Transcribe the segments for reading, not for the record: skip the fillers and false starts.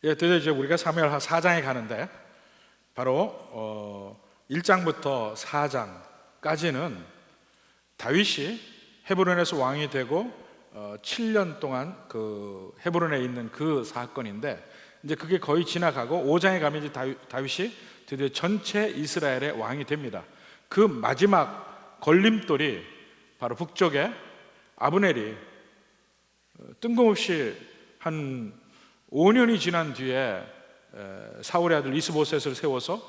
예, 드디어 이제 우리가 사무엘하 4장에 가는데 바로 1장부터 4장까지는 다윗이 헤브론에서 왕이 되고 7년 동안 그 헤브론에 있는 그 사건인데, 이제 그게 거의 지나가고 5장에 가면 이제 다윗이 드디어 전체 이스라엘의 왕이 됩니다. 그 마지막 걸림돌이 바로 북쪽에 아브넬이 뜬금없이 한 5년이 지난 뒤에 사울의 아들 이스보셋을 세워서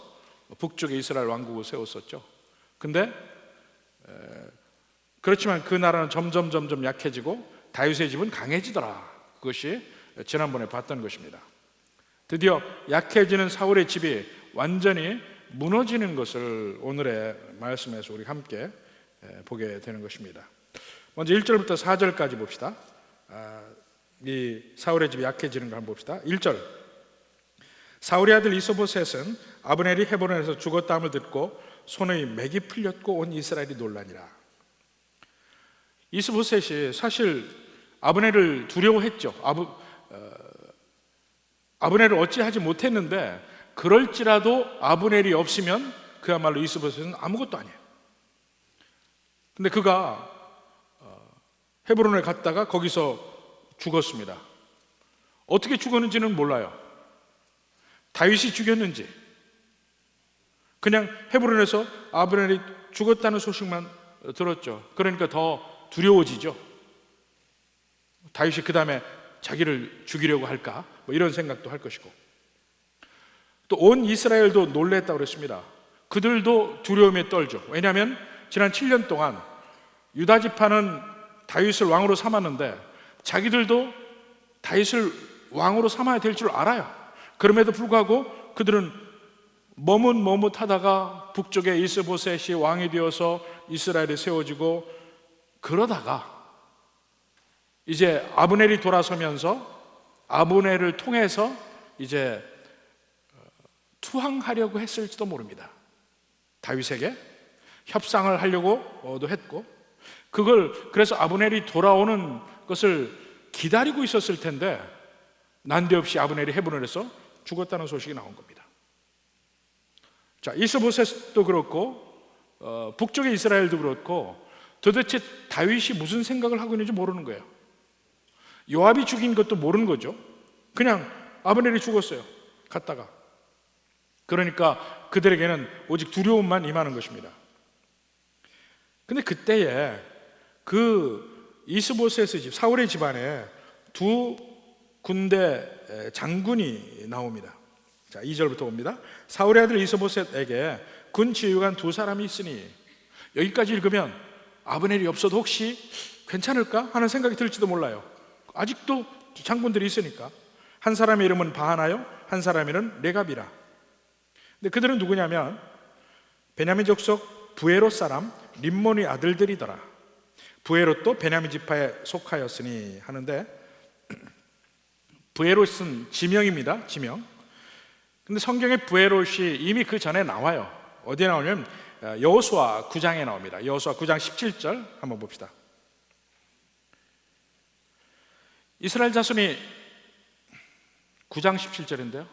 북쪽에 이스라엘 왕국을 세웠었죠. 근데 그렇지만 그 나라는 점점 약해지고 다윗의 집은 강해지더라. 그것이 지난번에 봤던 것입니다. 드디어 약해지는 사울의 집이 완전히 무너지는 것을 오늘의 말씀에서 우리 함께 보게 되는 것입니다. 먼저 1절부터 4절까지 봅시다. 이 사울의 집이 약해지는 걸 한번 봅시다. 1절, 사울의 아들 이스보셋은 아브넬이 헤브론에서 죽었다함을 듣고 손의 맥이 풀렸고 온 이스라엘이 놀라니라. 이스보셋이 사실 아브넬을 두려워했죠. 아브넬을 어찌하지 못했는데, 그럴지라도 아브넬이 없으면 그야말로 이스보셋은 아무것도 아니에요. 근데 그가 헤브론에 갔다가 거기서 죽었습니다. 어떻게 죽었는지는 몰라요. 다윗이 죽였는지, 그냥 헤브론에서 아브넬이 죽었다는 소식만 들었죠. 그러니까 더 두려워지죠. 다윗이 그 다음에 자기를 죽이려고 할까, 뭐 이런 생각도 할 것이고, 또 온 이스라엘도 놀랬다고 그랬습니다. 그들도 두려움에 떨죠. 왜냐하면 지난 7년 동안 유다 지파는 다윗을 왕으로 삼았는데 자기들도 다윗을 왕으로 삼아야 될 줄 알아요. 그럼에도 불구하고 그들은 머뭇하다가 북쪽에 이스보셋이 왕이 되어서 이스라엘이 세워지고, 그러다가 이제 아브넬이 돌아서면서 아브넬을 통해서 이제 투항하려고 했을지도 모릅니다. 다윗에게 협상을 하려고도 했고, 그걸 그래서 아브넬이 돌아오는 것을 기다리고 있었을 텐데 난데없이 아브넬이 헤브론에서 죽었다는 소식이 나온 겁니다. 자, 이스보셋도 그렇고 북쪽의 이스라엘도 그렇고 도대체 다윗이 무슨 생각을 하고 있는지 모르는 거예요. 요압이 죽인 것도 모르는 거죠. 그냥 아브넬이 죽었어요, 갔다가. 그러니까 그들에게는 오직 두려움만 임하는 것입니다. 근데 그때에 그 이스보셋의 집, 사울의 집안에 두 군대 장군이 나옵니다. 자, 2절부터 봅니다. 사울의 아들 이스보셋에게 군 지휘관 두 사람이 있으니, 여기까지 읽으면 아브넬이 없어도 혹시 괜찮을까 하는 생각이 들지도 몰라요. 아직도 장군들이 있으니까. 한 사람의 이름은 바하나요, 한 사람의 이름은 레갑이라. 근데 그들은 누구냐면 베냐민 족속 부에롯 사람 림몬의 아들들이더라. 부에롯도 베냐민 지파에 속하였으니 하는데, 부에롯은 지명입니다. 지명. 근데 성경에 부에롯이 이미 그 전에 나와요. 어디에 나오냐면 여호수아 9장에 나옵니다. 여호수아 9장 17절 한번 봅시다. 이스라엘 자손이 9장 17절인데요.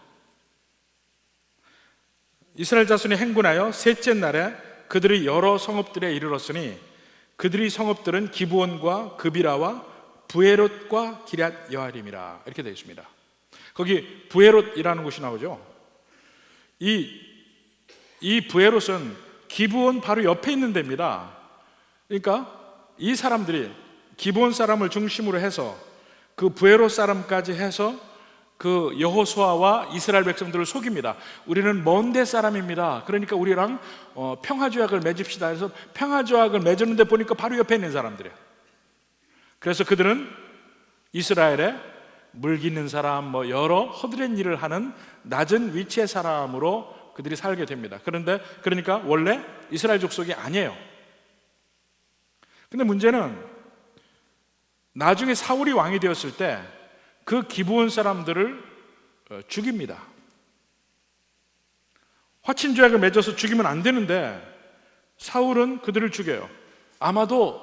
이스라엘 자손이 행군하여 셋째 날에 그들이 여러 성읍들에 이르렀으니 그들이 성읍들은 기브온과 그비라와 부에롯과 기럇 여아림이라. 이렇게 되어 있습니다. 거기 부에롯이라는 곳이 나오죠. 이 부에롯은 기브온 바로 옆에 있는 데입니다. 그러니까 이 사람들이 기브온 사람을 중심으로 해서 그 부에롯 사람까지 해서 그 여호수아와 이스라엘 백성들을 속입니다. 우리는 먼 데 사람입니다. 그러니까 우리랑 평화조약을 맺읍시다 해서 평화조약을 맺었는데 보니까 바로 옆에 있는 사람들이에요. 그래서 그들은 이스라엘에 물깃는 사람, 여러 허드렛 일을 하는 낮은 위치의 사람으로 그들이 살게 됩니다. 그러니까 원래 이스라엘 족속이 아니에요. 근데 문제는 나중에 사울이 왕이 되었을 때 그 기브온 사람들을 죽입니다. 화친조약을 맺어서 죽이면 안 되는데 사울은 그들을 죽여요. 아마도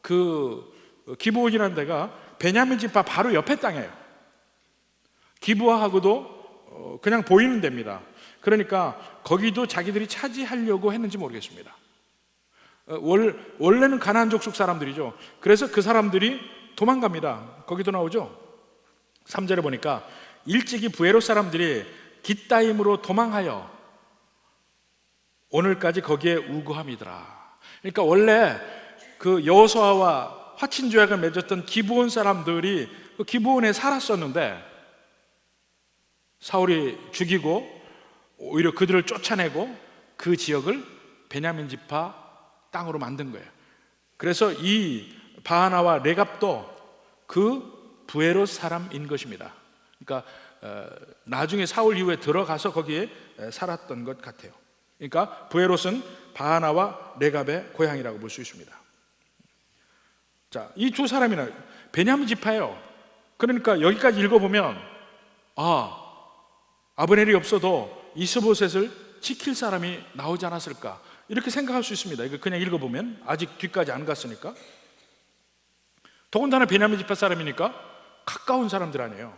그 기브온이라는 데가 베냐민 지파 바로 옆에 땅이에요. 기부하고도 그냥 보이는 데입니다. 그러니까 거기도 자기들이 차지하려고 했는지 모르겠습니다. 원래는 가나안 족속 사람들이죠. 그래서 그 사람들이 도망갑니다. 거기도 나오죠. 3절에 보니까 일찍이 부에롯 사람들이 깃다임으로 도망하여 오늘까지 거기에 우거함이더라. 그러니까 원래 그 여호수아와 화친 조약을 맺었던 기브온 사람들이 그 기브온에 살았었는데 사울이 죽이고 오히려 그들을 쫓아내고 그 지역을 베냐민 지파 땅으로 만든 거예요. 그래서 이 바하나와 레갑도 그 부에롯 사람인 것입니다. 그러니까 나중에 사울 이후에 들어가서 거기에 살았던 것 같아요. 그러니까 부에롯은 바하나와 레갑의 고향이라고 볼 수 있습니다. 자, 이 두 사람이나 베냐민 지파예요. 그러니까 여기까지 읽어보면 아브넬이 없어도 이스보셋을 지킬 사람이 나오지 않았을까 이렇게 생각할 수 있습니다. 이거 그냥 읽어보면 아직 뒤까지 안 갔으니까. 더군다나 베냐민 지파 사람이니까 가까운 사람들 아니에요.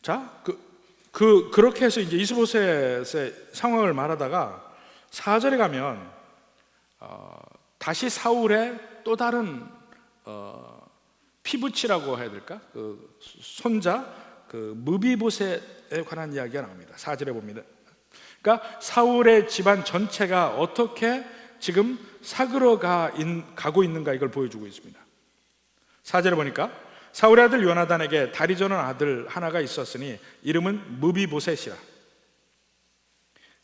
자, 그렇게 해서 이제 이스보셋의 상황을 말하다가 4절에 가면 다시 사울의 또 다른 피부치라고 해야 될까? 그 손자 그 무비보셋에 관한 이야기가 나옵니다. 4절에 봅니다. 그러니까 사울의 집안 전체가 어떻게 지금 사그러 가고 있는가 이걸 보여주고 있습니다. 4절에 보니까 사울의 아들 요나단에게 다리 저는 아들 하나가 있었으니 이름은 무비보셋이라.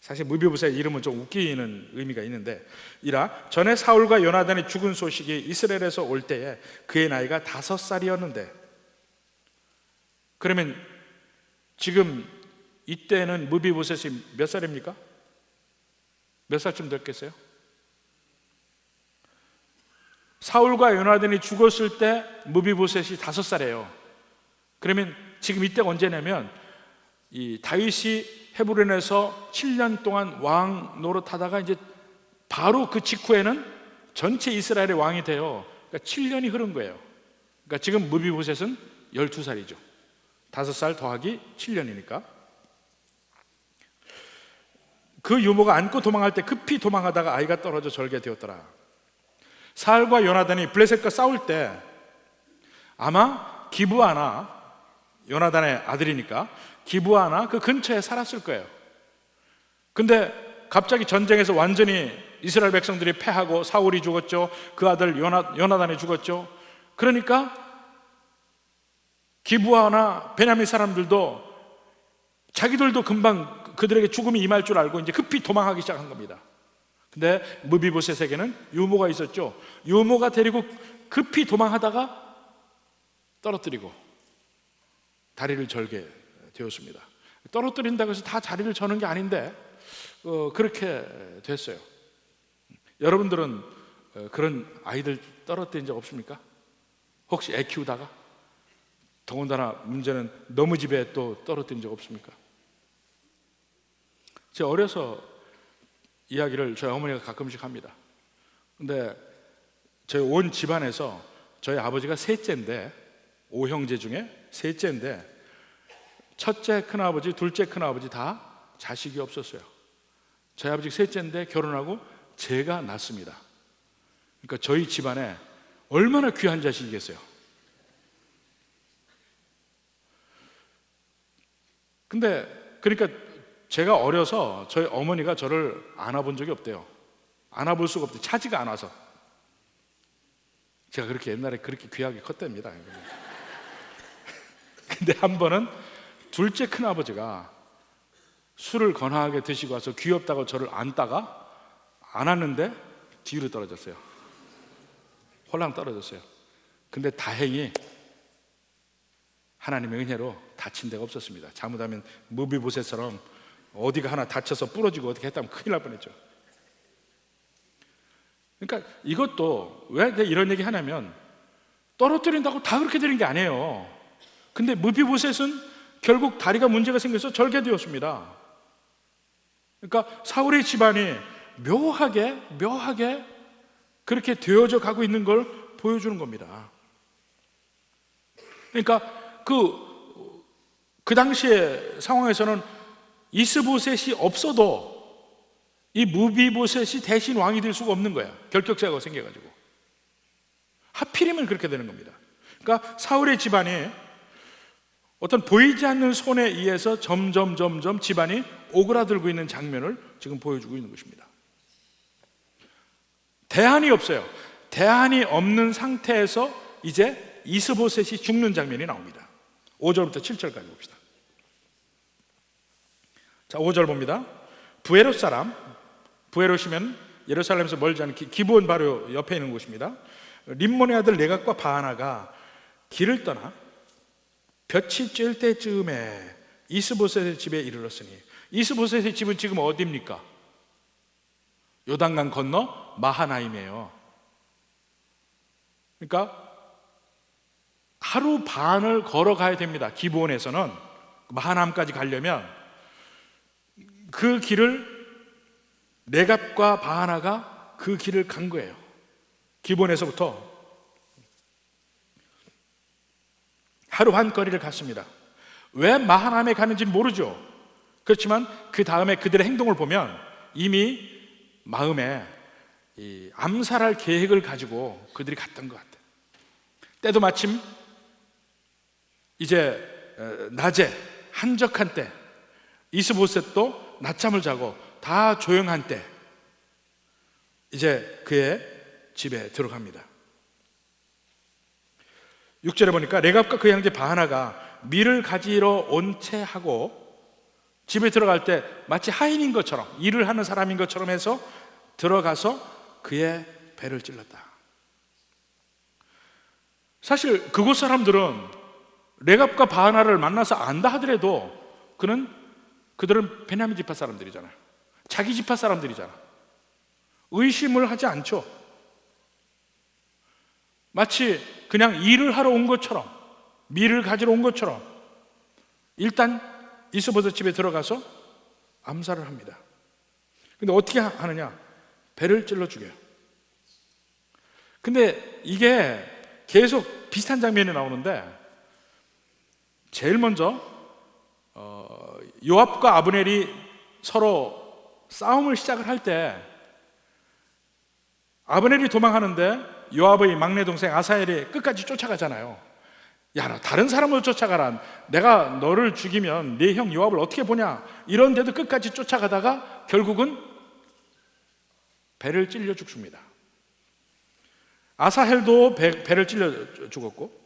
사실 무비보셋 이름은 좀 웃기는 의미가 있는데 이라 전에 사울과 요나단이 죽은 소식이 이스라엘에서 올 때에 그의 나이가 5살이었는데 그러면 지금 이때는 무비보셋이 몇 살입니까? 몇 살쯤 됐겠어요? 사울과 요나단이 죽었을 때 무비보셋이 5살이에요. 그러면 지금 이때가 언제냐면 이 다윗이 헤브론에서 7년 동안 왕 노릇하다가 이제 바로 그 직후에는 전체 이스라엘의 왕이 돼요. 그러니까 7년이 흐른 거예요. 그러니까 지금 무비보셋은 12살이죠. 5살 더하기 7년이니까. 그 유모가 안고 도망할 때 급히 도망하다가 아이가 떨어져 절게 되었더라. 사울과 요나단이 블레셋과 싸울 때 아마 기브아나, 요나단의 아들이니까 기브아나 그 근처에 살았을 거예요. 근데 갑자기 전쟁에서 완전히 이스라엘 백성들이 패하고 사울이 죽었죠. 그 아들 요나단이 죽었죠. 그러니까 기브아나 베냐민 사람들도 자기들도 금방 그들에게 죽음이 임할 줄 알고 이제 급히 도망하기 시작한 겁니다. 근데 무비보셋에게는 유모가 있었죠. 유모가 데리고 급히 도망하다가 떨어뜨리고 다리를 절게 되었습니다. 떨어뜨린다고 해서 다 다리를 저는 게 아닌데 그렇게 됐어요. 여러분들은 그런 아이들 떨어뜨린 적 없습니까? 혹시 애 키우다가? 더군다나 문제는 너무 집에 또 떨어뜨린 적 없습니까? 제가 어려서 이야기를 저희 어머니가 가끔씩 합니다. 근데 저희 온 집안에서 저희 아버지가 셋째인데 5형제 중에 셋째인데 첫째 큰아버지, 둘째 큰아버지 다 자식이 없었어요. 저희 아버지 셋째인데 결혼하고 제가 낳습니다. 그러니까 저희 집안에 얼마나 귀한 자식이겠어요. 근데 그러니까 제가 어려서 저희 어머니가 저를 안아본 적이 없대요. 안아볼 수가 없대요. 차지가 안 와서. 제가 그렇게 옛날에 그렇게 귀하게 컸답니다. 근데 한 번은 둘째 큰아버지가 술을 거나하게 드시고 와서 귀엽다고 저를 안다가 안았는데 뒤로 떨어졌어요. 홀랑 떨어졌어요. 근데 다행히 하나님의 은혜로 다친 데가 없었습니다. 잘못하면 무비보셋처럼 어디가 하나 다쳐서 부러지고 어떻게 했다면 큰일 날 뻔했죠. 그러니까 이것도 왜 이런 얘기 하냐면 떨어뜨린다고 다 그렇게 되는 게 아니에요. 근데 무비보셋은 결국 다리가 문제가 생겨서 절개되었습니다. 그러니까 사울의 집안이 묘하게 그렇게 되어져 가고 있는 걸 보여주는 겁니다. 그러니까 그 그 당시의 상황에서는 이스보셋이 없어도 이 무비보셋이 대신 왕이 될 수가 없는 거야. 결격자가 생겨가지고. 하필이면 그렇게 되는 겁니다. 그러니까 사울의 집안이 어떤 보이지 않는 손에 의해서 점점 집안이 오그라들고 있는 장면을 지금 보여주고 있는 것입니다. 대안이 없어요. 대안이 없는 상태에서 이제 이스보셋이 죽는 장면이 나옵니다. 5절부터 7절까지 봅시다. 자, 5절 봅니다. 부에롯 사람, 부에롯이면 예루살렘에서 멀지 않은 기브온 바로 옆에 있는 곳입니다. 림몬의 아들 레갑과 바하나가 길을 떠나 볕이 쬐을 때쯤에 이스보셋의 집에 이르렀으니, 이스보셋의 집은 지금 어디입니까? 요단강 건너 마하나임이에요. 그러니까 하루 반을 걸어가야 됩니다. 기브온에서는 마하나임까지 가려면 그 길을 레갑과 바하나가 그 길을 간 거예요. 기브온에서부터 하루 반 거리를 갔습니다. 왜 마하나임에 가는지 모르죠. 그렇지만 그 다음에 그들의 행동을 보면 이미 마음에 이 암살할 계획을 가지고 그들이 갔던 것 같아요. 때도 마침 이제 낮에 한적한 때, 이스보셋도 낮잠을 자고 다 조용한 때 이제 그의 집에 들어갑니다. 6절에 보니까 레갑과 그 형제 바하나가 밀을 가지러 온 채 하고 집에 들어갈 때 마치 하인인 것처럼, 일을 하는 사람인 것처럼 해서 들어가서 그의 배를 찔렀다. 사실 그곳 사람들은 레갑과 바하나를 만나서 안다 하더라도 그들은 베냐민 지파 사람들이잖아요. 자기 지파 사람들이잖아. 의심을 하지 않죠. 마치 그냥 일을 하러 온 것처럼, 밀을 가지러 온 것처럼 일단 이스보셋 집에 들어가서 암살을 합니다. 근데 어떻게 하느냐? 배를 찔러 죽여요. 근데 이게 계속 비슷한 장면이 나오는데, 제일 먼저 요압과 아브넬이 서로 싸움을 시작을 할 때 아브넬이 도망하는데 요압의 막내 동생 아사헬이 끝까지 쫓아가잖아요. 야, 너 다른 사람을 쫓아가라. 내가 너를 죽이면 네 형 요압을 어떻게 보냐. 이런데도 끝까지 쫓아가다가 결국은 배를 찔려 죽습니다. 아사헬도 배를 찔려 죽었고,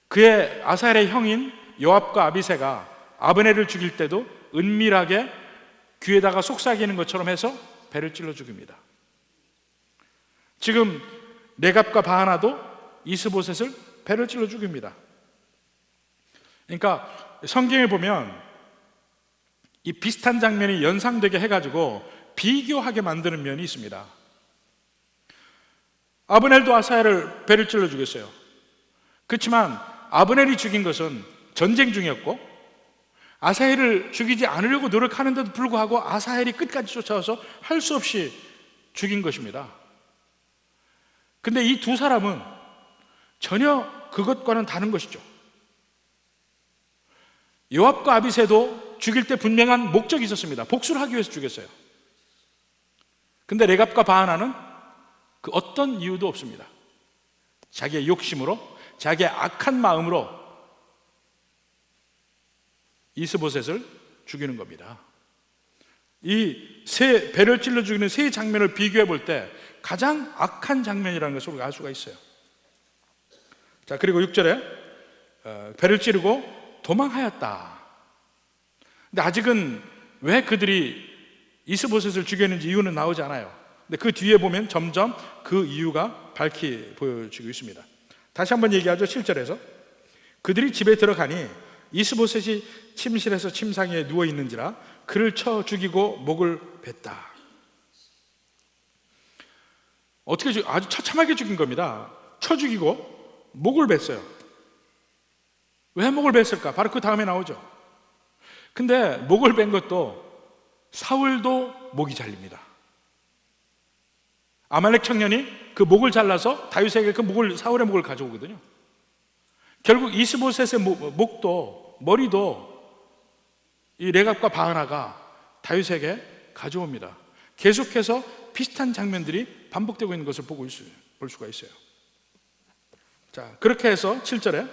그의 아사헬의 형인 요압과 아비새가 아브넬을 죽일 때도 은밀하게 귀에다가 속삭이는 것처럼 해서 배를 찔러 죽입니다. 지금 레갑과 바하나도 이스보셋을 배를 찔러 죽입니다. 그러니까 성경에 보면 이 비슷한 장면이 연상되게 해가지고 비교하게 만드는 면이 있습니다. 아브넬도 아사헬을 배를 찔러 죽였어요. 그렇지만 아브넬이 죽인 것은 전쟁 중이었고, 아사헬을 죽이지 않으려고 노력하는데도 불구하고 아사헬이 끝까지 쫓아와서 할 수 없이 죽인 것입니다. 근데 이 두 사람은 전혀 그것과는 다른 것이죠. 요압과 아비새도 죽일 때 분명한 목적이 있었습니다. 복수를 하기 위해서 죽였어요. 근데 레갑과 바하나는 그 어떤 이유도 없습니다. 자기의 욕심으로, 자기의 악한 마음으로 이스보셋을 죽이는 겁니다. 이 세 배를 찔러 죽이는 세 장면을 비교해 볼 때 가장 악한 장면이라는 것을 우리가 알 수가 있어요. 자, 그리고 6절에 배를 찌르고 도망하였다. 근데 아직은 왜 그들이 이스보셋을 죽였는지 이유는 나오지 않아요. 근데 그 뒤에 보면 점점 그 이유가 밝히 보여지고 있습니다. 다시 한번 얘기하죠. 7절에서 그들이 집에 들어가니 이스보셋이 침실에서 침상에 누워 있는지라 그를 쳐 죽이고 목을 뱄다. 어떻게 아주 처참하게 죽인 겁니다. 쳐 죽이고 목을 뱄어요. 왜 목을 뱄을까? 바로 그 다음에 나오죠. 근데 목을 뱄 것도 사울도 목이 잘립니다. 아말렉 청년이 그 목을 잘라서 다윗에게 그 목을, 사울의 목을 가져오거든요. 결국 이스보셋의 목도 머리도 이 레갑과 바하나가 다윗에게 가져옵니다. 계속해서 비슷한 장면들이 반복되고 있는 것을 볼 수가 있어요. 자, 그렇게 해서 7절에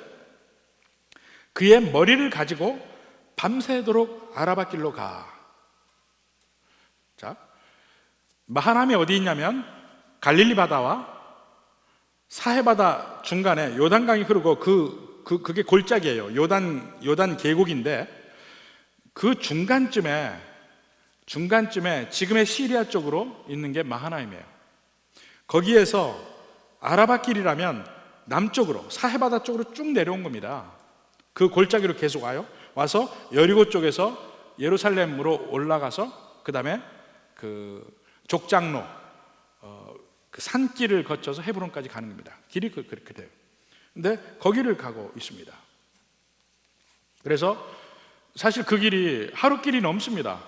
그의 머리를 가지고 밤새도록 아라바 길로 가. 자, 마하나임이 어디 있냐면 갈릴리 바다와 사해 바다 중간에 요단강이 흐르고 그게 골짜기예요. 요단 계곡인데 그 중간쯤에 지금의 시리아 쪽으로 있는 게 마하나임이에요. 거기에서 아라바 길이라면 남쪽으로 사해 바다 쪽으로 쭉 내려온 겁니다. 그 골짜기로 계속 와서 여리고 쪽에서 예루살렘으로 올라가서 그 다음에 그 족장로 그 산길을 거쳐서 헤브론까지 가는 겁니다. 길이 그렇게 돼요. 근데 거기를 가고 있습니다. 그래서 사실 그 길이 하루 길이 넘습니다.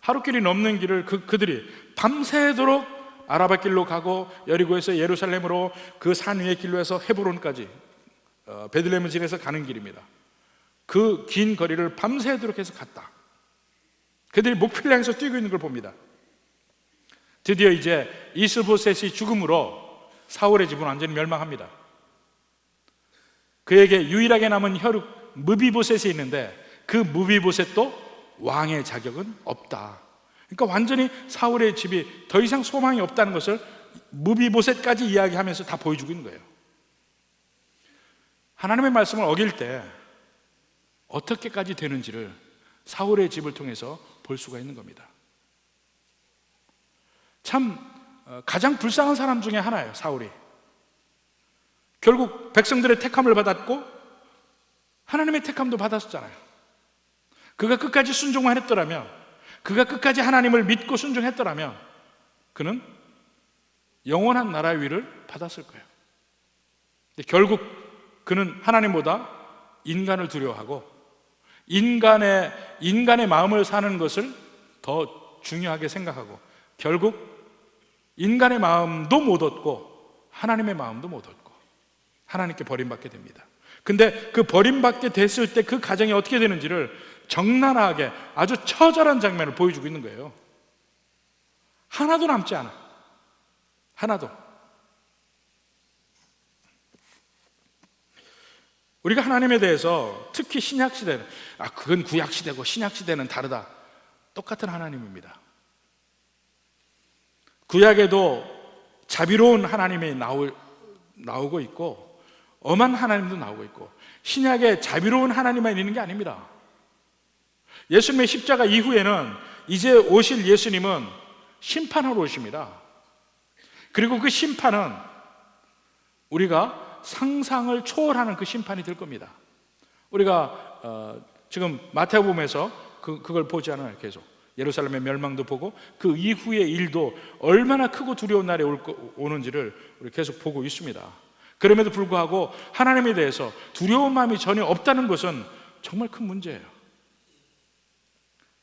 하루 길이 넘는 길을 그들이 밤새도록 아라바 길로 가고 여리고에서 예루살렘으로 그 산 위의 길로 해서 헤브론까지 베들레헴을 지나서 가는 길입니다. 그 긴 거리를 밤새도록 해서 갔다. 그들이 목표를 향해서 뛰고 있는 걸 봅니다. 드디어 이제 이스보셋이 죽음으로 사울의 집은 완전히 멸망합니다. 그에게 유일하게 남은 혈육 무비보셋이 있는데 그 무비보셋도 왕의 자격은 없다. 그러니까 완전히 사울의 집이 더 이상 소망이 없다는 것을 무비보셋까지 이야기하면서 다 보여주고 있는 거예요. 하나님의 말씀을 어길 때 어떻게까지 되는지를 사울의 집을 통해서 볼 수가 있는 겁니다. 참 가장 불쌍한 사람 중에 하나예요, 사울이. 결국 백성들의 택함을 받았고 하나님의 택함도 받았었잖아요. 그가 끝까지 순종만 했더라면, 그가 끝까지 하나님을 믿고 순종했더라면 그는 영원한 나라의 위를 받았을 거예요. 근데 결국 그는 하나님보다 인간을 두려워하고 인간의 마음을 사는 것을 더 중요하게 생각하고 결국 인간의 마음도 못 얻고 하나님의 마음도 못 얻고 하나님께 버림받게 됩니다. 근데 그 버림받게 됐을 때 그 가정이 어떻게 되는지를 적나라하게 아주 처절한 장면을 보여주고 있는 거예요. 하나도 남지 않아. 하나도. 우리가 하나님에 대해서 특히 신약시대는 그건 구약시대고 신약시대는 다르다. 똑같은 하나님입니다. 구약에도 자비로운 하나님이 나오고 있고 엄한 하나님도 나오고 있고 신약에 자비로운 하나님만 있는 게 아닙니다. 예수님의 십자가 이후에는 이제 오실 예수님은 심판하러 오십니다. 그리고 그 심판은 우리가 상상을 초월하는 그 심판이 될 겁니다. 우리가 지금 마태복음에서 그걸 보지 않아요. 계속 예루살렘의 멸망도 보고 그 이후의 일도 얼마나 크고 두려운 날이 오는지를 우리 계속 보고 있습니다. 그럼에도 불구하고 하나님에 대해서 두려운 마음이 전혀 없다는 것은 정말 큰 문제예요.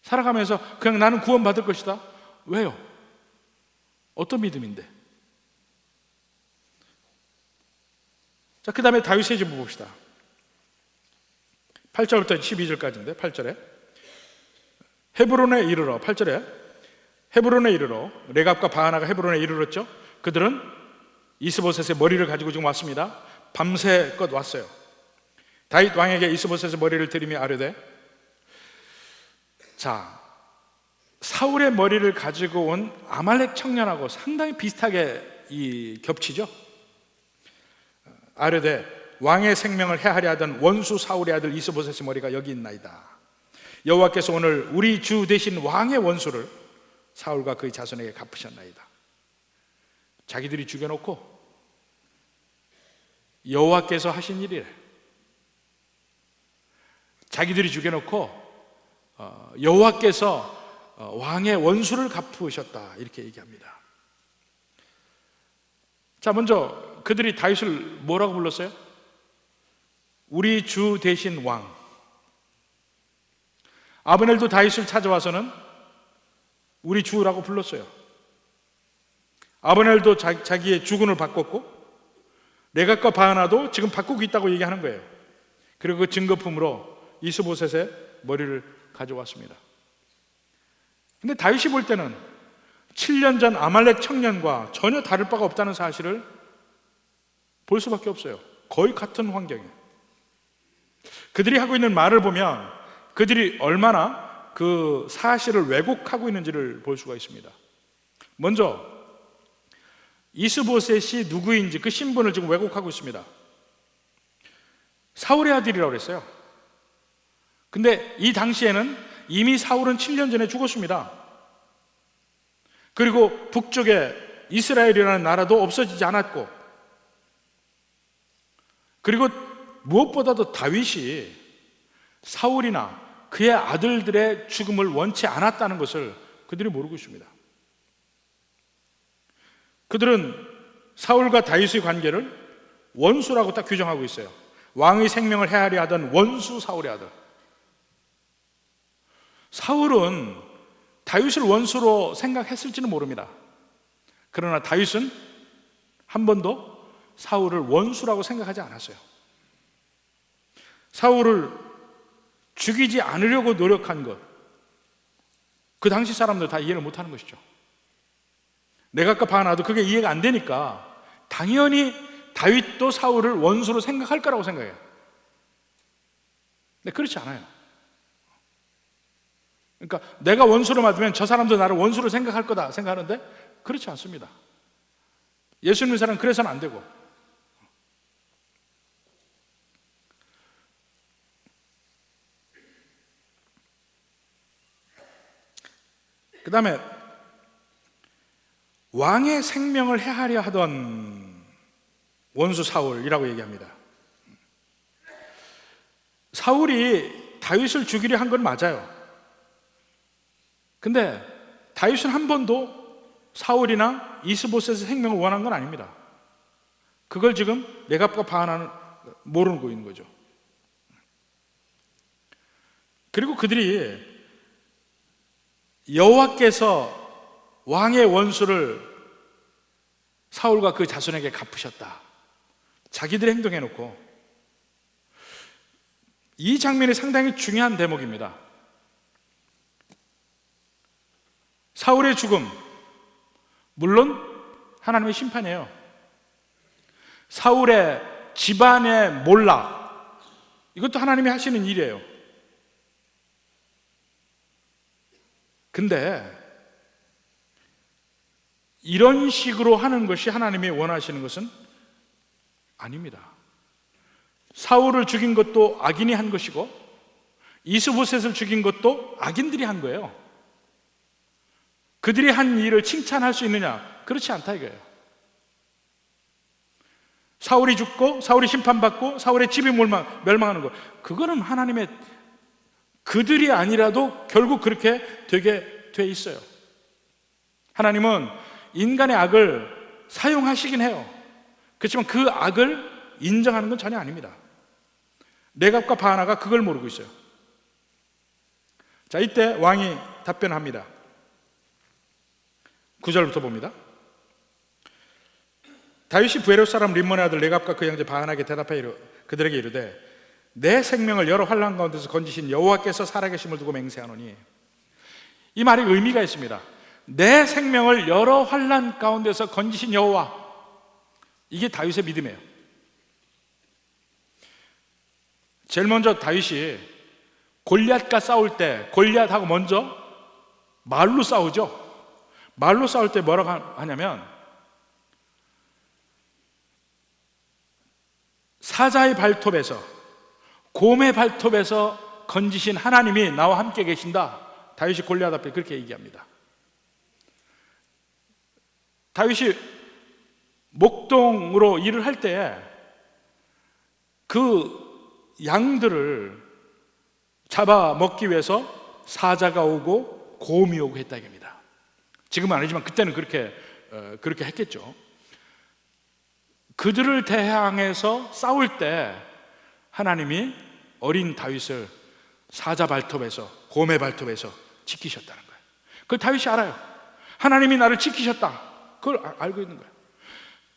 살아가면서 그냥 나는 구원받을 것이다. 왜요? 어떤 믿음인데? 자, 그 다음에 다윗의 집을 봅시다. 8절부터 12절까지인데 8절에 헤브론에 이르러 8절에 헤브론에 이르러 레갑과 바하나가 헤브론에 이르렀죠. 그들은 이스보셋의 머리를 가지고 지금 왔습니다. 밤새껏 왔어요. 다윗 왕에게 이스보셋의 머리를 들이며 아뢰되 자, 사울의 머리를 가지고 온 아말렉 청년하고 상당히 비슷하게 겹치죠. 아뢰되 왕의 생명을 해하려 하던 원수 사울의 아들 이스보셋의 머리가 여기 있나이다. 여호와께서 오늘 우리 주 대신 왕의 원수를 사울과 그의 자손에게 갚으셨나이다. 자기들이 죽여놓고 여호와께서 하신 일이래. 자기들이 죽여놓고 여호와께서 왕의 원수를 갚으셨다 이렇게 얘기합니다. 자, 먼저 그들이 다윗을 뭐라고 불렀어요? 우리 주 대신 왕. 아브넬도 다윗을 찾아와서는 우리 주라고 불렀어요. 아브넬도 자기의 주군을 바꿨고 레갑과 바하나도 지금 바꾸고 있다고 얘기하는 거예요. 그리고 그 증거품으로 이스보셋의 머리를 가져왔습니다. 근데 다윗이 볼 때는 7년 전 아말렉 청년과 전혀 다를 바가 없다는 사실을 볼 수밖에 없어요. 거의 같은 환경이에요. 그들이 하고 있는 말을 보면 그들이 얼마나 그 사실을 왜곡하고 있는지를 볼 수가 있습니다. 먼저 이스보셋이 누구인지 그 신분을 지금 왜곡하고 있습니다. 사울의 아들이라고 그랬어요. 근데 이 당시에는 이미 사울은 7년 전에 죽었습니다. 그리고 북쪽에 이스라엘이라는 나라도 없어지지 않았고, 그리고 무엇보다도 다윗이 사울이나 그의 아들들의 죽음을 원치 않았다는 것을 그들이 모르고 있습니다. 그들은 사울과 다윗의 관계를 원수라고 딱 규정하고 있어요. 왕의 생명을 해하려 하던 원수 사울의 아들. 사울은 다윗을 원수로 생각했을지는 모릅니다. 그러나 다윗은 한 번도 사울을 원수라고 생각하지 않았어요. 사울을 죽이지 않으려고 노력한 것, 그 당시 사람들 다 이해를 못하는 것이죠. 내각과 바하나도 그게 이해가 안 되니까 당연히 다윗도 사울을 원수로 생각할 거라고 생각해요. 근데 그렇지 않아요. 그러니까 내가 원수로 맞으면 저 사람도 나를 원수로 생각할 거다 생각하는데 그렇지 않습니다. 예수 믿는 사람은 그래서는 안 되고, 그 다음에 왕의 생명을 해하려 하던 원수 사울이라고 얘기합니다. 사울이 다윗을 죽이려 한 건 맞아요. 근데 다윗은 한 번도 사울이나 이스보셋의 생명을 원한 건 아닙니다. 그걸 지금 레갑과 바하나는 모르고 있는 거죠. 그리고 그들이 여호와께서 왕의 원수를 사울과 그 자손에게 갚으셨다, 자기들의 행동해놓고, 이 장면이 상당히 중요한 대목입니다. 사울의 죽음, 물론 하나님의 심판이에요. 사울의 집안의 몰락, 이것도 하나님이 하시는 일이에요. 근데 이런 식으로 하는 것이 하나님이 원하시는 것은 아닙니다. 사울을 죽인 것도 악인이 한 것이고, 이스보셋을 죽인 것도 악인들이 한 거예요. 그들이 한 일을 칭찬할 수 있느냐? 그렇지 않다 이거예요. 사울이 죽고 사울이 심판받고 사울의 집이 멸망하는 것, 그거는 하나님의, 그들이 아니라도 결국 그렇게 되게 돼 있어요. 하나님은 인간의 악을 사용하시긴 해요. 그렇지만 그 악을 인정하는 건 전혀 아닙니다. 레갑과 바하나가 그걸 모르고 있어요. 자, 이때 왕이 답변합니다. 9절부터 봅니다. 다윗이 부에롯 사람 림몬의 아들 레갑과 그 형제 바하나에게 대답하여 그들에게 이르되, 내 생명을 여러 환난 가운데서 건지신 여호와께서 살아계심을 두고 맹세하노니. 이 말이 의미가 있습니다. 내 생명을 여러 환난 가운데서 건지신 여호와, 이게 다윗의 믿음이에요. 제일 먼저 다윗이 골리앗과 싸울 때 골리앗하고 먼저 말로 싸우죠. 말로 싸울 때 뭐라고 하냐면, 사자의 발톱에서, 곰의 발톱에서 건지신 하나님이 나와 함께 계신다. 다윗이 골리앗 앞에 그렇게 얘기합니다. 다윗이 목동으로 일을 할 때 그 양들을 잡아 먹기 위해서 사자가 오고 곰이 오고 했다 이겁니다. 지금은 아니지만 그때는 그렇게 했겠죠. 그들을 대항해서 싸울 때 하나님이 어린 다윗을 사자 발톱에서, 곰의 발톱에서 지키셨다는 거예요. 그걸 다윗이 알아요. 하나님이 나를 지키셨다, 그걸 알고 있는 거예요.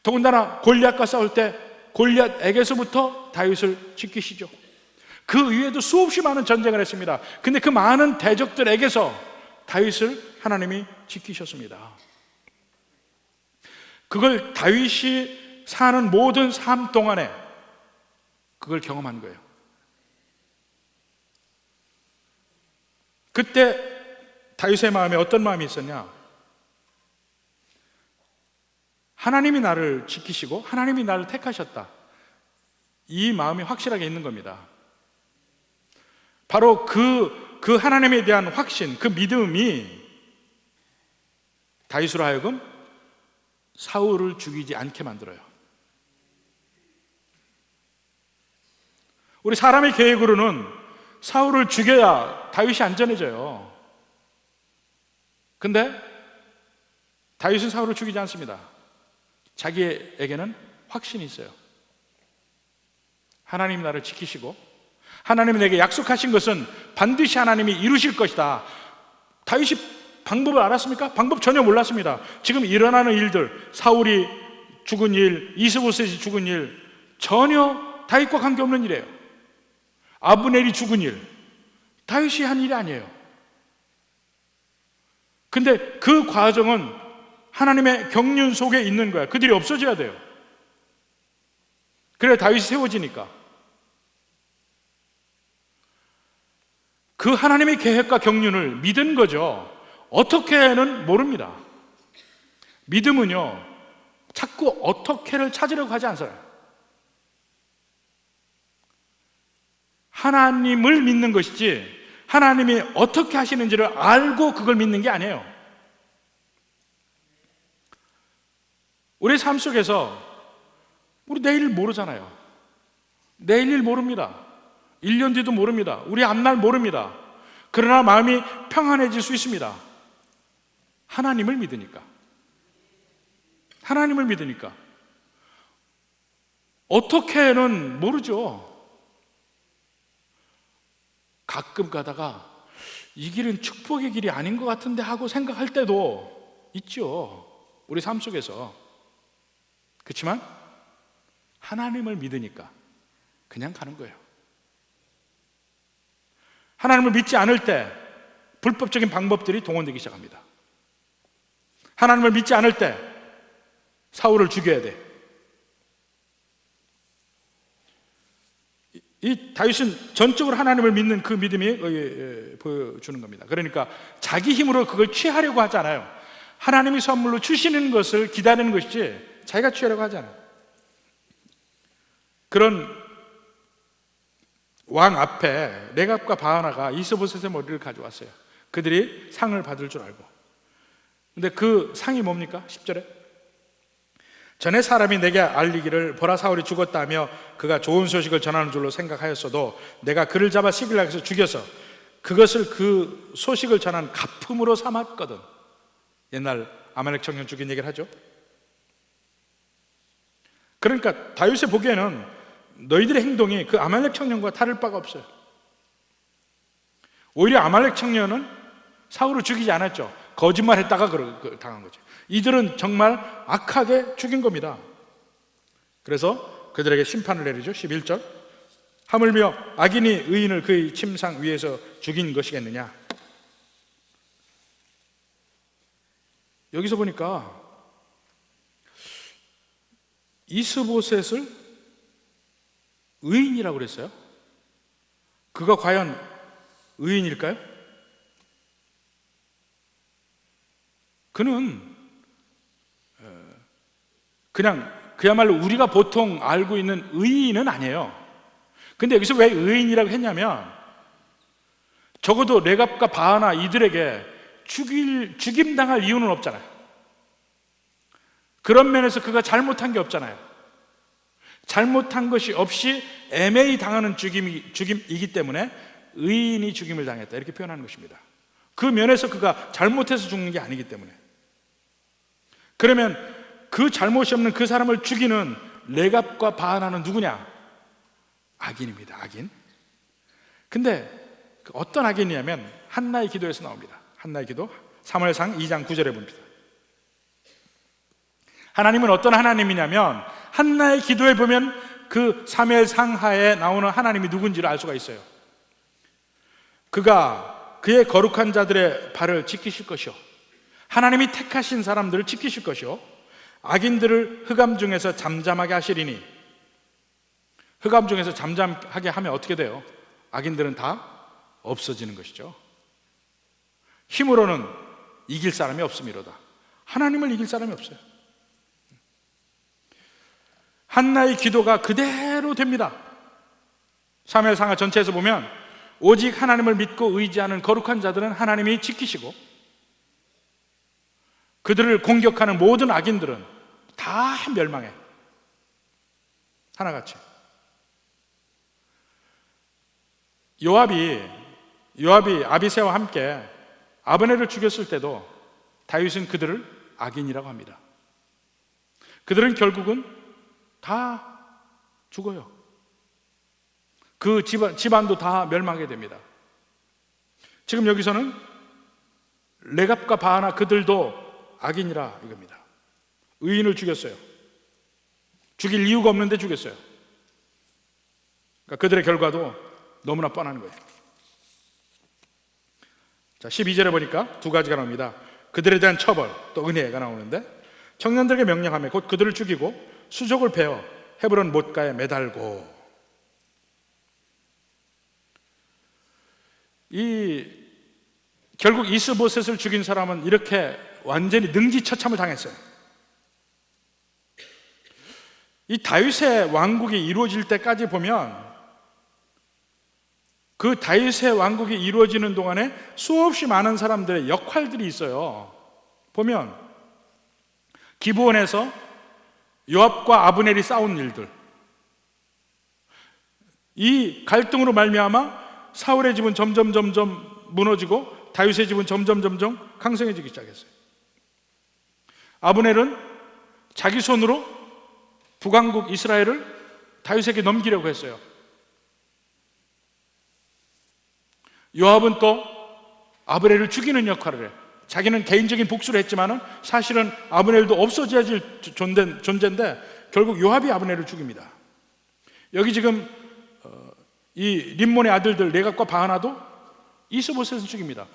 더군다나 골리앗과 싸울 때 골리앗에게서부터 다윗을 지키시죠. 그 이외에도 수없이 많은 전쟁을 했습니다. 근데 그 많은 대적들에게서 다윗을 하나님이 지키셨습니다. 그걸 다윗이 사는 모든 삶 동안에 그걸 경험한 거예요. 그때 다윗의 마음에 어떤 마음이 있었냐? 하나님이 나를 지키시고 하나님이 나를 택하셨다. 이 마음이 확실하게 있는 겁니다. 바로 그 하나님에 대한 확신, 그 믿음이 다윗으로 하여금 사울을 죽이지 않게 만들어요. 우리 사람의 계획으로는 사울을 죽여야 다윗이 안전해져요. 근데 다윗은 사울을 죽이지 않습니다. 자기에게는 확신이 있어요. 하나님이 나를 지키시고 하나님이 내게 약속하신 것은 반드시 하나님이 이루실 것이다. 다윗이 방법을 알았습니까? 방법 전혀 몰랐습니다. 지금 일어나는 일들, 사울이 죽은 일, 이스보셋이 죽은 일, 전혀 다윗과 관계없는 일이에요. 아브넬이 죽은 일, 다윗이 한 일이 아니에요. 근데 그 과정은 하나님의 경륜 속에 있는 거야. 그들이 없어져야 돼요. 그래야 다윗이 세워지니까. 그 하나님의 계획과 경륜을 믿은 거죠. 어떻게는 모릅니다. 믿음은요, 자꾸 어떻게를 찾으려고 하지 않아요. 하나님을 믿는 것이지 하나님이 어떻게 하시는지를 알고 그걸 믿는 게 아니에요. 우리 삶 속에서 우리 내일 모르잖아요. 내일 일 모릅니다. 1년 뒤도 모릅니다. 우리 앞날 모릅니다. 그러나 마음이 평안해질 수 있습니다. 하나님을 믿으니까. 하나님을 믿으니까. 어떻게는 모르죠. 가끔 가다가 이 길은 축복의 길이 아닌 것 같은데 하고 생각할 때도 있죠. 우리 삶 속에서. 그렇지만 하나님을 믿으니까 그냥 가는 거예요. 하나님을 믿지 않을 때 불법적인 방법들이 동원되기 시작합니다. 하나님을 믿지 않을 때 사울을 죽여야 돼. 이 다윗은 전적으로 하나님을 믿는 그 믿음이 보여주는 겁니다. 그러니까 자기 힘으로 그걸 취하려고 하지 않아요. 하나님이 선물로 주시는 것을 기다리는 것이지 자기가 취하려고 하지 않아요. 그런 왕 앞에 레갑과 바하나가 이스보셋의 머리를 가져왔어요. 그들이 상을 받을 줄 알고. 근데 그 상이 뭡니까? 10절에 전에 사람이 내게 알리기를 보라 사울이 죽었다며 그가 좋은 소식을 전하는 줄로 생각하였어도 내가 그를 잡아 시글락에서 죽여서 그것을 그 소식을 전한 가품으로 삼았거든. 옛날 아말렉 청년 죽인 얘기를 하죠. 그러니까 다윗이 보기에는 너희들의 행동이 그 아말렉 청년과 다를 바가 없어요. 오히려 아말렉 청년은 사울을 죽이지 않았죠. 거짓말했다가 당한 거죠. 이들은 정말 악하게 죽인 겁니다. 그래서 그들에게 심판을 내리죠. 11절 하물며 악인이 의인을 그의 침상 위에서 죽인 것이겠느냐. 여기서 보니까 이스보셋을 의인이라고 그랬어요. 그가 과연 의인일까요? 그는 그냥 그야말로 우리가 보통 알고 있는 의인은 아니에요. 근데 여기서 왜 의인이라고 했냐면 적어도 레갑과 바하나 이들에게 죽임당할 이유는 없잖아요. 그런 면에서 그가 잘못한 게 없잖아요. 잘못한 것이 없이 애매히 당하는 죽임이기 때문에 의인이 죽임을 당했다 이렇게 표현하는 것입니다. 그 면에서 그가 잘못해서 죽는 게 아니기 때문에. 그러면 그 잘못이 없는 그 사람을 죽이는 레갑과 바하나는 누구냐? 악인입니다. 악인. 근데 어떤 악인이냐면 한나의 기도에서 나옵니다. 한나의 기도 사무엘상 2장 9절에 봅니다. 하나님은 어떤 하나님이냐면 한나의 기도에 보면 그 사무엘 상하에 나오는 하나님이 누군지를 알 수가 있어요. 그가 그의 거룩한 자들의 발을 지키실 것이요, 하나님이 택하신 사람들을 지키실 것이요, 악인들을 흑암 중에서 잠잠하게 하시리니. 흑암 중에서 잠잠하게 하면 어떻게 돼요? 악인들은 다 없어지는 것이죠. 힘으로는 이길 사람이 없음이로다. 하나님을 이길 사람이 없어요. 한나의 기도가 그대로 됩니다. 사무엘 상하 전체에서 보면 오직 하나님을 믿고 의지하는 거룩한 자들은 하나님이 지키시고, 그들을 공격하는 모든 악인들은 다 멸망해. 하나같이. 요압이 아비새와 함께 아브넬을 죽였을 때도 다윗은 그들을 악인이라고 합니다. 그들은 결국은 다 죽어요. 그 집안도 다 멸망하게 됩니다. 지금 여기서는 레갑과 바하나 그들도 악인이라 이겁니다. 의인을 죽였어요. 죽일 이유가 없는데 죽였어요. 그러니까 그들의 결과도 너무나 뻔한 거예요. 자, 12절에 보니까 두 가지가 나옵니다. 그들에 대한 처벌, 또 은혜가 나오는데, 청년들에게 명령하며 곧 그들을 죽이고 수족을 베어 헤브론 못가에 매달고. 결국 이스보셋을 죽인 사람은 이렇게 완전히 능지처참을 당했어요. 이 다윗의 왕국이 이루어질 때까지 보면, 그 다윗의 왕국이 이루어지는 동안에 수없이 많은 사람들의 역할들이 있어요. 보면 기브온에서 요압과 아브넬이 싸운 일들, 이 갈등으로 말미암아 사울의 집은 점점 무너지고 다윗의 집은 점점 강성해지기 시작했어요. 아브넬은 자기 손으로 북왕국 이스라엘을 다윗에게 넘기려고 했어요. 요압은 또 아브넬을 죽이는 역할을 해. 자기는 개인적인 복수를 했지만은 사실은 아브넬도 없어져야 질 존재인데 결국 요압이 아브넬을 죽입니다. 여기 지금 이 림몬의 아들들 레갑과 바하나도 이스보셋을 죽입니다.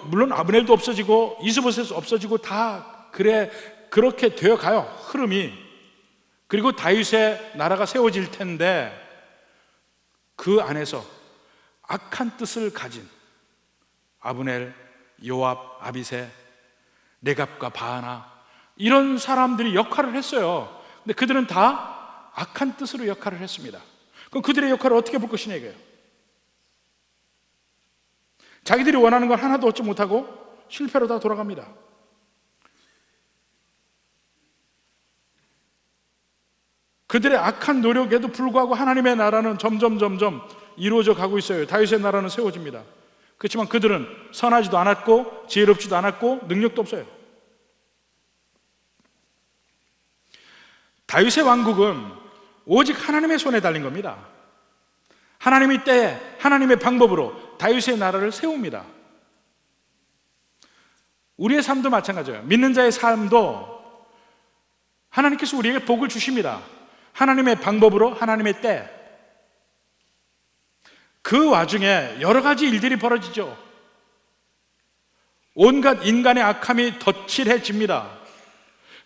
물론 아브넬도 없어지고 이스보셋도 없어지고 다 그렇게 되어가요, 흐름이. 그리고 다윗의 나라가 세워질 텐데 그 안에서 악한 뜻을 가진 아브넬, 요압, 아비새, 레갑과 바하나, 이런 사람들이 역할을 했어요. 근데 그들은 다 악한 뜻으로 역할을 했습니다. 그럼 그들의 역할을 어떻게 볼 것이냐 이거예요. 자기들이 원하는 건 하나도 얻지 못하고 실패로 다 돌아갑니다. 그들의 악한 노력에도 불구하고 하나님의 나라는 점점 이루어져 가고 있어요. 다윗의 나라는 세워집니다. 그렇지만 그들은 선하지도 않았고 지혜롭지도 않았고 능력도 없어요. 다윗의 왕국은 오직 하나님의 손에 달린 겁니다. 하나님의 때에 하나님의 방법으로 다윗의 나라를 세웁니다. 우리의 삶도 마찬가지예요. 믿는 자의 삶도 하나님께서 우리에게 복을 주십니다. 하나님의 방법으로, 하나님의 때. 그 와중에 여러 가지 일들이 벌어지죠. 온갖 인간의 악함이 덧칠해집니다.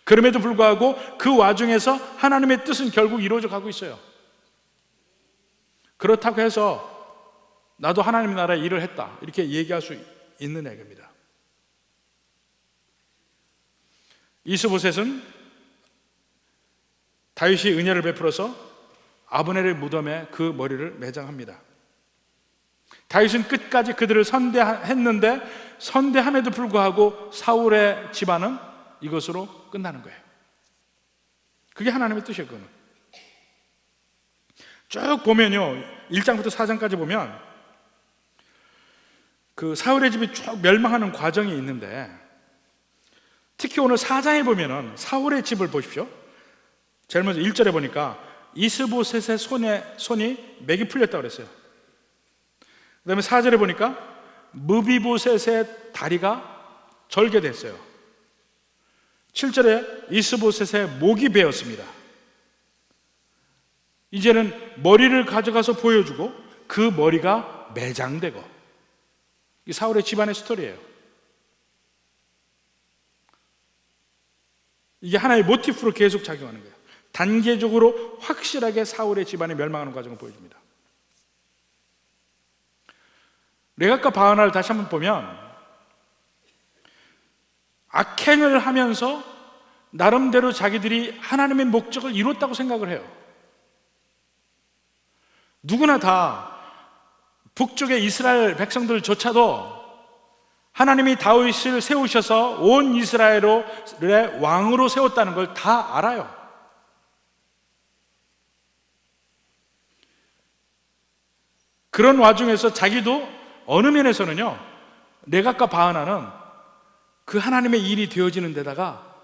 그럼에도 불구하고 그 와중에서 하나님의 뜻은 결국 이루어져 가고 있어요. 그렇다고 해서 나도 하나님의 나라에 일을 했다 이렇게 얘기할 수 있는 얘기입니다. 이스보셋은 다윗이 은혜를 베풀어서 아브넬의 무덤에 그 머리를 매장합니다. 다윗은 끝까지 그들을 선대했는데 선대함에도 불구하고 사울의 집안은 이것으로 끝나는 거예요. 그게 하나님의 뜻이에요. 그거는 쭉 보면요, 1장부터 4장까지 보면 그 사울의 집이 쭉 멸망하는 과정이 있는데, 특히 오늘 4장에 보면은 사울의 집을 보십시오. 제일 먼저 1절에 보니까 이스보셋의 손이 맥이 풀렸다고 그랬어요. 그 다음에 4절에 보니까 무비보셋의 다리가 절개됐어요. 7절에 이스보셋의 목이 베었습니다. 이제는 머리를 가져가서 보여주고 그 머리가 매장되고, 이 사울의 집안의 스토리예요. 이게 하나의 모티프로 계속 작용하는 거예요. 단계적으로 확실하게 사울의 집안이 멸망하는 과정을 보여줍니다. 레갑과 바하나를 다시 한번 보면 악행을 하면서 나름대로 자기들이 하나님의 목적을 이뤘다고 생각을 해요. 누구나 다 북쪽의 이스라엘 백성들조차도 하나님이 다윗을 세우셔서 온 이스라엘의 왕으로 세웠다는 걸 다 알아요. 그런 와중에서 자기도 어느 면에서는요, 레갑과 바하나는 그 하나님의 일이 되어지는 데다가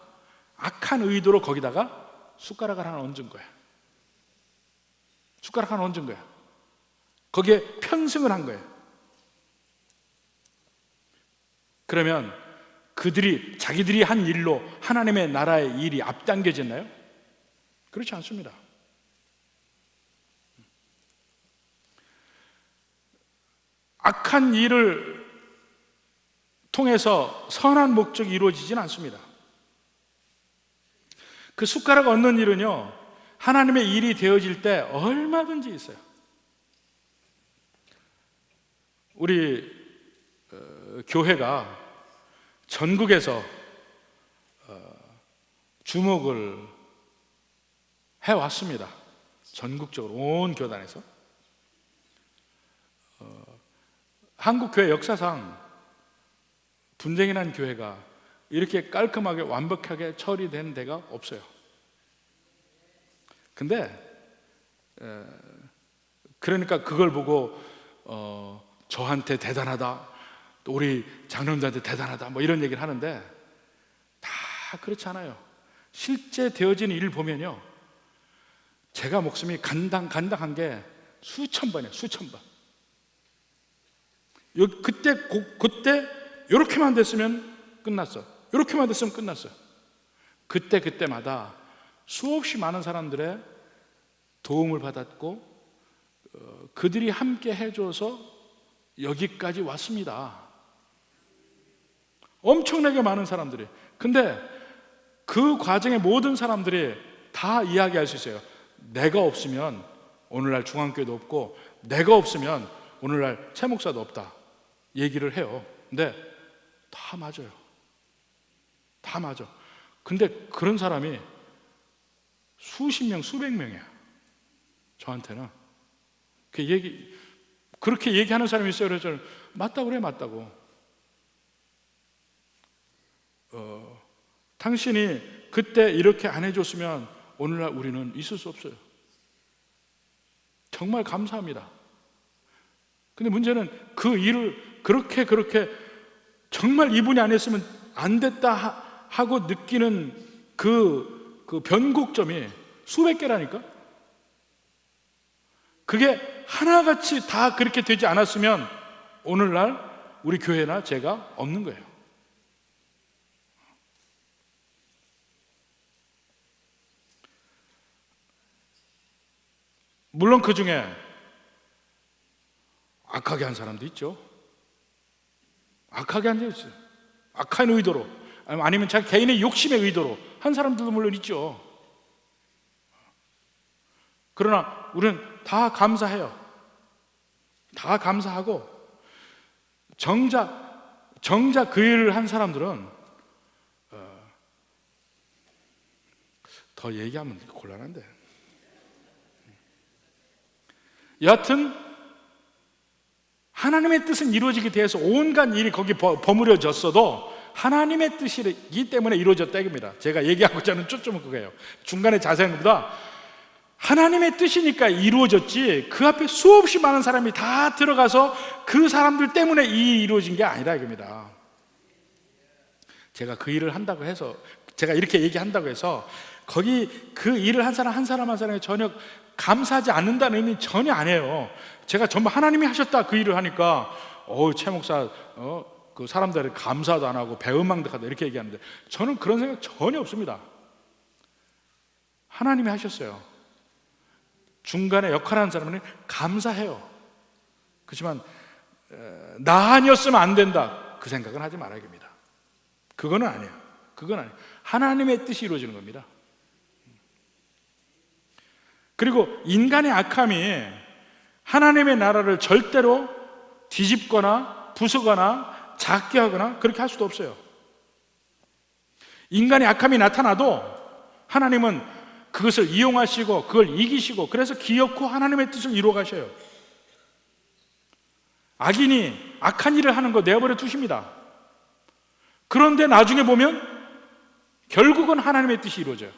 악한 의도로 거기다가 숟가락을 하나 얹은 거야. 숟가락 하나 얹은 거야. 거기에 편승을 한 거예요. 그러면 자기들이 한 일로 하나님의 나라의 일이 앞당겨졌나요? 그렇지 않습니다. 악한 일을 통해서 선한 목적이 이루어지진 않습니다. 그 숟가락 얹는 일은요, 하나님의 일이 되어질 때 얼마든지 있어요. 우리 교회가 전국에서 주목을 해왔습니다. 전국적으로 온 교단에서. 한국 교회 역사상 분쟁이 난 교회가 이렇게 깔끔하게 완벽하게 처리된 데가 없어요. 근데 그러니까 그걸 보고 저한테 대단하다, 또 우리 장로님들한테 대단하다, 뭐 이런 얘기를 하는데 다 그렇지 않아요. 실제 되어지는 일을 보면요, 제가 목숨이 간당한 게 수천 번이에요. 수천 번. 그때 이렇게만 됐으면 끝났어. 이렇게만 됐으면 끝났어요. 그때마다 수없이 많은 사람들의 도움을 받았고 그들이 함께 해줘서 여기까지 왔습니다. 엄청나게 많은 사람들이. 근데 그 과정에 모든 사람들이 다 이야기할 수 있어요. 내가 없으면 오늘날 중앙교회도 없고, 내가 없으면 오늘날 최 목사도 없다 얘기를 해요. 근데 다 맞아요. 다 맞아. 근데 그런 사람이 수십 명, 수백 명이야. 저한테는 그렇게 얘기하는 사람이 있어요. 그래서 저는 맞다고 그래, 맞다고. 당신이 그때 이렇게 안 해줬으면 오늘날 우리는 있을 수 없어요. 정말 감사합니다. 근데 문제는 그 일을 그렇게 정말 이분이 안 했으면 안 됐다 하고 느끼는 그 변곡점이 수백 개라니까? 그게 하나같이 다 그렇게 되지 않았으면 오늘날 우리 교회나 제가 없는 거예요. 물론 그 중에 악하게 한 사람도 있죠. 악하게 한 사람도 있어요. 악한 의도로, 아니면 자기 개인의 욕심의 의도로 한 사람들도 물론 있죠. 그러나 우리는 다 감사해요. 다 감사하고, 정작 그 일을 한 사람들은 더 얘기하면 곤란한데, 여하튼 하나님의 뜻은 이루어지게 돼서 온갖 일이 거기 버무려졌어도 하나님의 뜻이기 때문에 이루어졌다 이겁니다. 제가 얘기하고자 하는 초점은 그거예요. 중간에 자세한 것보다 하나님의 뜻이니까 이루어졌지, 그 앞에 수없이 많은 사람이 다 들어가서 그 사람들 때문에 이 이루어진 게 아니다 이겁니다. 제가 그 일을 한다고 해서, 제가 이렇게 얘기한다고 해서 거기 그 일을 한 사람에 전혀 감사하지 않는다는 의미는 전혀 아니에요. 제가 전부 하나님이 하셨다 그 일을 하니까 최 목사 그 사람들이 감사도 안 하고 배은망덕하다 이렇게 얘기하는데, 저는 그런 생각 전혀 없습니다. 하나님이 하셨어요. 중간에 역할하는 사람은 감사해요. 그렇지만 나 아니었으면 안 된다, 그 생각은 하지 말아야 됩니다. 그거는 아니에요. 그건 아니에요. 하나님의 뜻이 이루어지는 겁니다. 그리고 인간의 악함이 하나님의 나라를 절대로 뒤집거나 부수거나 작게 하거나 그렇게 할 수도 없어요. 인간의 악함이 나타나도 하나님은 그것을 이용하시고 그걸 이기시고, 그래서 기어코 하나님의 뜻을 이루어 가셔요. 악인이 악한 일을 하는 거 내버려 두십니다. 그런데 나중에 보면 결국은 하나님의 뜻이 이루어져요.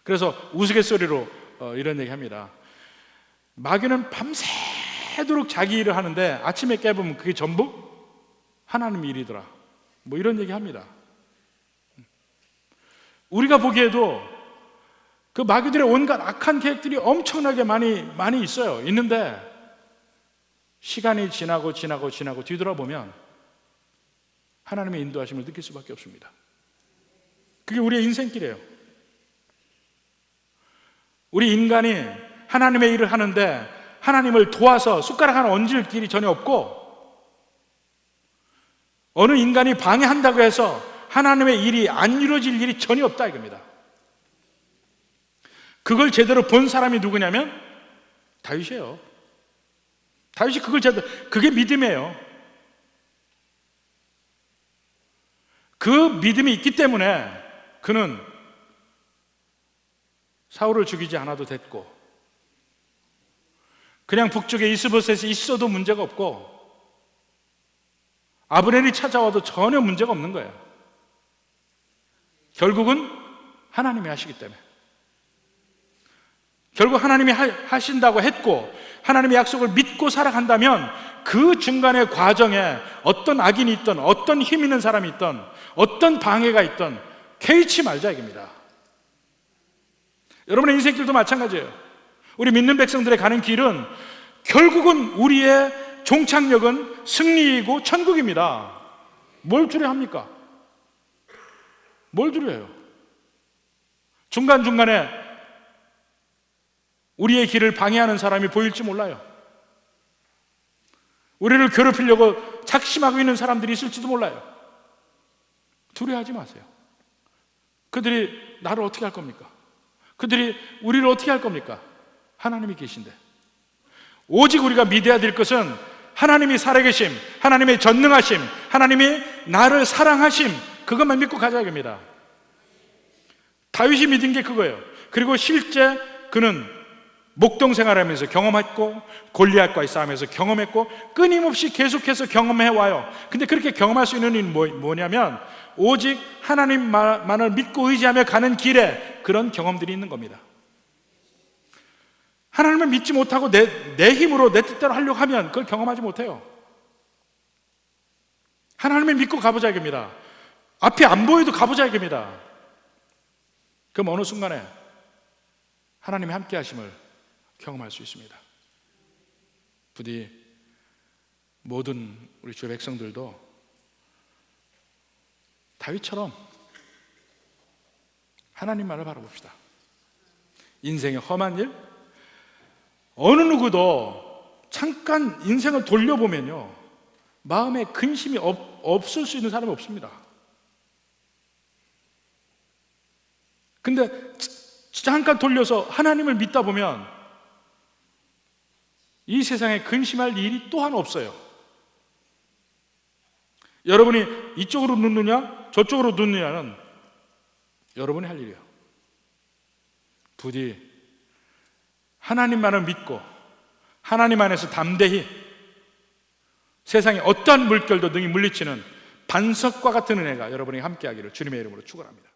그래서 우스갯소리로 이런 얘기 합니다. 마귀는 밤새도록 자기 일을 하는데 아침에 깨보면 그게 전부 하나님 일이더라, 뭐 이런 얘기 합니다. 우리가 보기에도 그 마귀들의 온갖 악한 계획들이 엄청나게 많이 있어요. 있는데 시간이 지나고 뒤돌아보면 하나님의 인도하심을 느낄 수밖에 없습니다. 그게 우리의 인생길이에요. 우리 인간이 하나님의 일을 하는데 하나님을 도와서 숟가락 하나 얹을 길이 전혀 없고, 어느 인간이 방해한다고 해서 하나님의 일이 안 이루어질 일이 전혀 없다 이겁니다. 그걸 제대로 본 사람이 누구냐면 다윗이에요. 다윗이 그걸 제대로, 그게 믿음이에요. 그 믿음이 있기 때문에 그는 사울을 죽이지 않아도 됐고, 그냥 북쪽에 이스보셋이 있어도 문제가 없고, 아브넬이 찾아와도 전혀 문제가 없는 거예요. 결국은 하나님이 하시기 때문에. 결국 하나님이 하신다고 했고 하나님의 약속을 믿고 살아간다면 그 중간의 과정에 어떤 악인이 있든 어떤 힘 있는 사람이 있든 어떤 방해가 있든 개의치 말자 이겁니다. 여러분의 인생길도 마찬가지예요. 우리 믿는 백성들의 가는 길은 결국은 우리의 종착역은 승리이고 천국입니다. 뭘 두려워합니까? 뭘 두려워해요? 중간중간에 우리의 길을 방해하는 사람이 보일지 몰라요. 우리를 괴롭히려고 작심하고 있는 사람들이 있을지도 몰라요. 두려워하지 마세요. 그들이 나를 어떻게 할 겁니까? 그들이 우리를 어떻게 할 겁니까? 하나님이 계신데. 오직 우리가 믿어야 될 것은 하나님이 살아계심, 하나님의 전능하심, 하나님이 나를 사랑하심, 그것만 믿고 가자 이겁니다. 다윗이 믿은 게 그거예요. 그리고 실제 그는 목동 생활하면서 경험했고 골리앗과의 싸움에서 경험했고 끊임없이 계속해서 경험해와요. 근데 그렇게 경험할 수 있는 일은 뭐냐면 오직 하나님만을 믿고 의지하며 가는 길에 그런 경험들이 있는 겁니다. 하나님을 믿지 못하고 내 힘으로 내 뜻대로 하려고 하면 그걸 경험하지 못해요. 하나님을 믿고 가보자 이겁니다. 앞이 안 보여도 가보자 이겁니다. 그럼 어느 순간에 하나님의 함께 하심을 경험할 수 있습니다. 부디 모든 우리 주의 백성들도 다윗처럼 하나님만을 바라봅시다. 인생의 험한 일, 어느 누구도 잠깐 인생을 돌려보면요 마음에 근심이 없을 수 있는 사람이 없습니다. 근데 잠깐 돌려서 하나님을 믿다 보면 이 세상에 근심할 일이 또 하나 없어요. 여러분이 이쪽으로 눕느냐 저쪽으로 눕느냐는 여러분이 할 일이에요. 부디 하나님만을 믿고 하나님 안에서 담대히 세상의 어떠한 물결도 능히 물리치는 반석과 같은 은혜가 여러분이 함께하기를 주님의 이름으로 축원합니다.